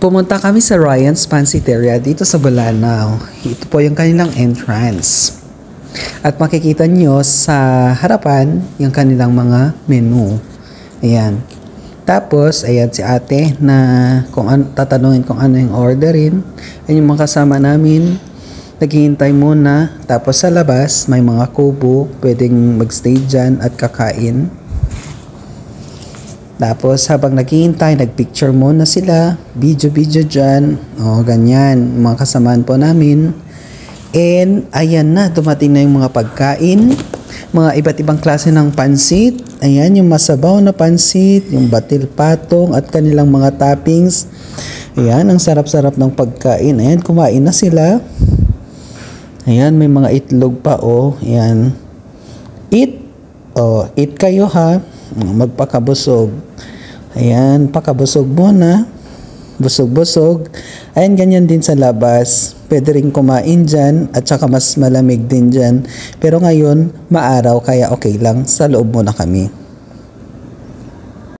Pumunta kami sa Ryan's Pansiteria dito sa Bolanao. Ito po yung kanilang entrance. At makikita nyo sa harapan yung kanilang mga menu. Ayan. Tapos, ayan si ate na kung tatanungin kung ano yung orderin. Ayan yung mga kasama namin. Naghihintay muna. Tapos sa labas, may mga kubo. Pwedeng magstay dyan at kakain. Tapos habang naghihintay, nagpicture muna sila. Video dyan. O, ganyan. Mga kasamaan po namin. And, ayan na. Dumating na yung mga pagkain. Mga iba't ibang klase ng pansit. Ayan, yung masabaw na pansit. Yung batil patong at kanilang mga toppings. Ayan, ang sarap-sarap ng pagkain. Ayan, kumain na sila. Ayan, may mga itlog pa. O, ayan. Eat. O, eat kayo ha. Magpakabusog. Ayan, pakabusog muna. Busog-busog. Ayan, ganyan din sa labas. Pwede rin kumain dyan at saka mas malamig din dyan. Pero ngayon, maaraw kaya okay lang. Sa loob muna kami.